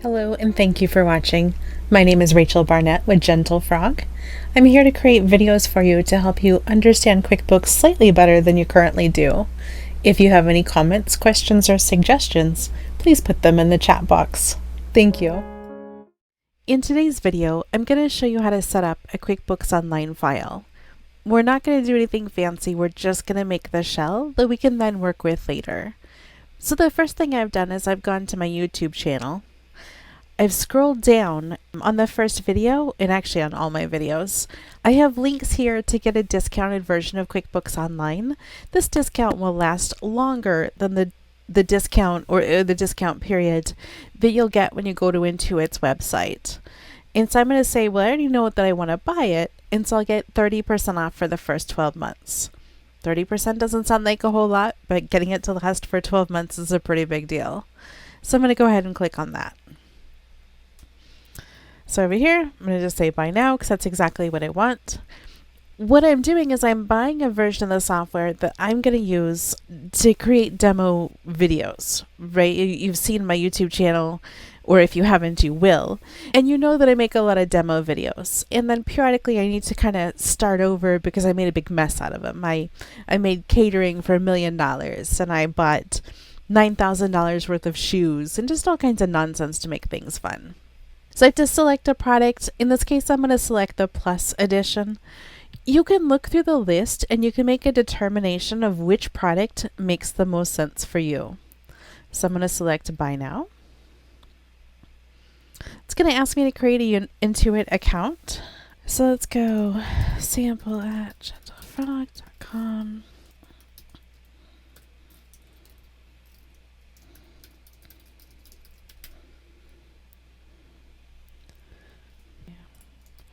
Hello and thank you for watching. My name is Rachel Barnett with Gentle Frog. I'm here to create videos for you to help you understand QuickBooks slightly better than you currently do. If you have any comments, questions, or suggestions, please put them in the chat box. Thank you. In today's video, I'm going to show you how to set up a QuickBooks Online file. We're not going to do anything fancy, we're just going to make the shell that we can then work with later. So the first thing I've done is I've gone to my YouTube channel. I've scrolled down on the first video, and actually on all my videos. I have links here to get a discounted version of QuickBooks Online. This discount will last longer than the discount or the discount period that you'll get when you go to Intuit's website. And so I'm going to say, well, I already know that I want to buy it, and so I'll get 30% off for the first 12 months. 30% doesn't sound like a whole lot, but getting it to last for 12 months is a pretty big deal. So I'm going to go ahead and click on that. So over here, I'm going to just say buy now because that's exactly what I want. What I'm doing is I'm buying a version of the software that I'm going to use to create demo videos, right? You've seen my YouTube channel, or if you haven't, you will. And you know that I make a lot of demo videos. And then periodically I need to kind of start over because I made a big mess out of them. I made catering for $1 million, and I bought $9,000 worth of shoes and just all kinds of nonsense to make things fun. So I have to select a product. In this case, I'm going to select the Plus edition. You can look through the list and you can make a determination of which product makes the most sense for you. So I'm going to select Buy Now. It's going to ask me to create an Intuit account. So let's go sample@gentlefrog.com.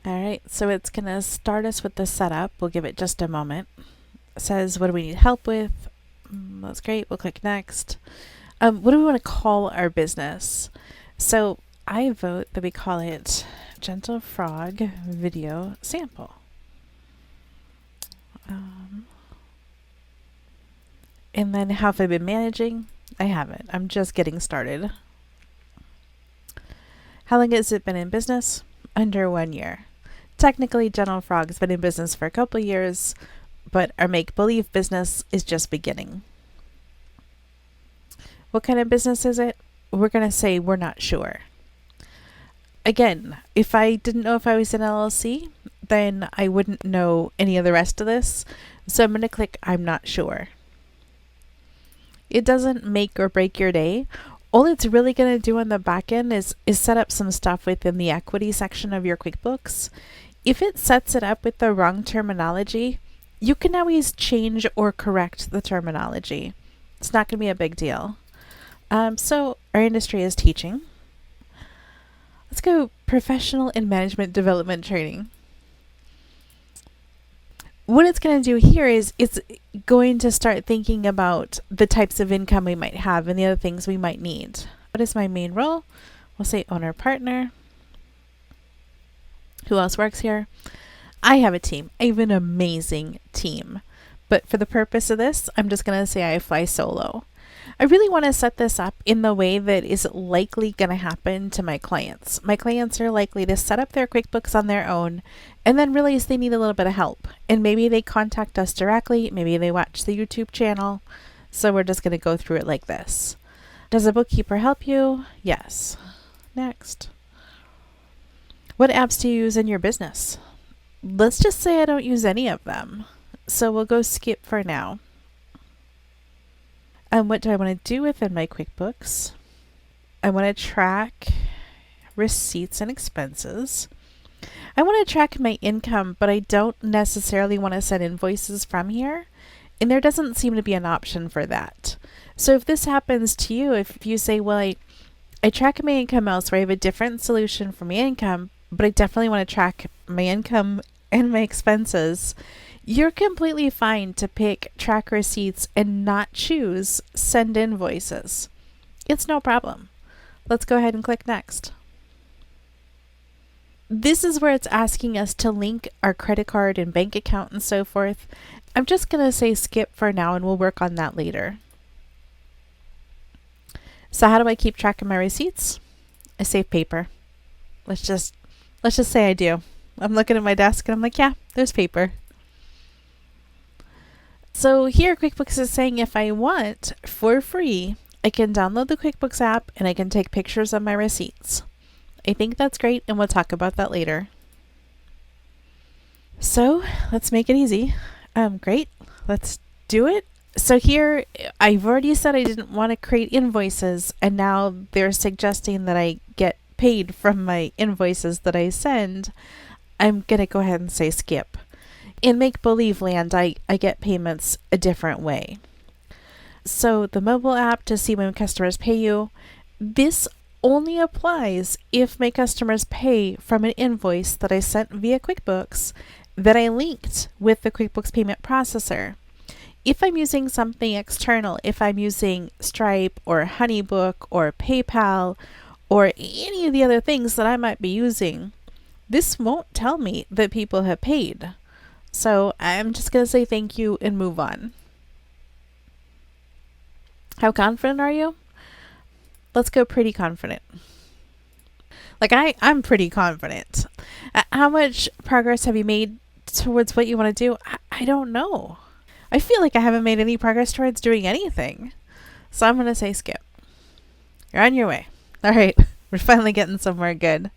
Alright, so it's going to start us with the setup. We'll give it just a moment. It says, what do we need help with? That's great. We'll click next. What do we want to call our business? So I vote that we call it Gentle Frog Video Sample. And then how have I been managing? I haven't. I'm just getting started. How long has it been in business? Under 1 year. Technically, Gentle Frog's been in business for a couple years, but our make-believe business is just beginning. What kind of business is it? We're going to say we're not sure. Again, if I didn't know if I was an LLC, then I wouldn't know any of the rest of this. So I'm going to click I'm not sure. It doesn't make or break your day. All it's really going to do on the back end is set up some stuff within the equity section of your QuickBooks. If it sets it up with the wrong terminology, you can always change or correct the terminology. It's not going to be a big deal. So our industry is teaching. Let's go professional and management development training. What it's going to do here is it's going to start thinking about the types of income we might have and the other things we might need. What is my main role? We'll say owner partner. Who else works here? I have a team. I have an amazing team. But for the purpose of this, I'm just going to say I fly solo. I really want to set this up in the way that is likely going to happen to my clients. My clients are likely to set up their QuickBooks on their own and then realize they need a little bit of help. And maybe they contact us directly, maybe they watch the YouTube channel. So we're just going to go through it like this. Does a bookkeeper help you? Yes. Next. What apps do you use in your business? Let's just say I don't use any of them. So we'll go skip for now. And what do I want to do within my QuickBooks? I want to track receipts and expenses. I want to track my income, but I don't necessarily want to send invoices from here. And there doesn't seem to be an option for that. So if this happens to you, if you say, well, I track my income elsewhere, I have a different solution for my income, but I definitely want to track my income and my expenses, you're completely fine to pick track receipts and not choose send invoices. It's no problem. Let's go ahead and click next. This is where it's asking us to link our credit card and bank account and so forth. I'm just going to say skip for now and we'll work on that later. So how do I keep track of my receipts? I save paper. Let's just say I do. I'm looking at my desk and I'm like, yeah, there's paper. So here QuickBooks is saying if I want, for free, I can download the QuickBooks app and I can take pictures of my receipts. I think that's great, and we'll talk about that later. So let's make it easy. Great, let's do it. So here, I've already said I didn't want to create invoices, and now they're suggesting that I get paid from my invoices that I send. I'm going to go ahead and say skip. In make-believe land, I get payments a different way. So the mobile app to see when customers pay you, this only applies if my customers pay from an invoice that I sent via QuickBooks that I linked with the QuickBooks payment processor. If I'm using something external, if I'm using Stripe or HoneyBook or PayPal or any of the other things that I might be using, this won't tell me that people have paid. So I'm just going to say thank you and move on. How confident are you? Let's go pretty confident. Like I'm pretty confident. How much progress have you made towards what you want to do? I don't know. I feel like I haven't made any progress towards doing anything. So I'm going to say skip. You're on your way. All right. We're finally getting somewhere good.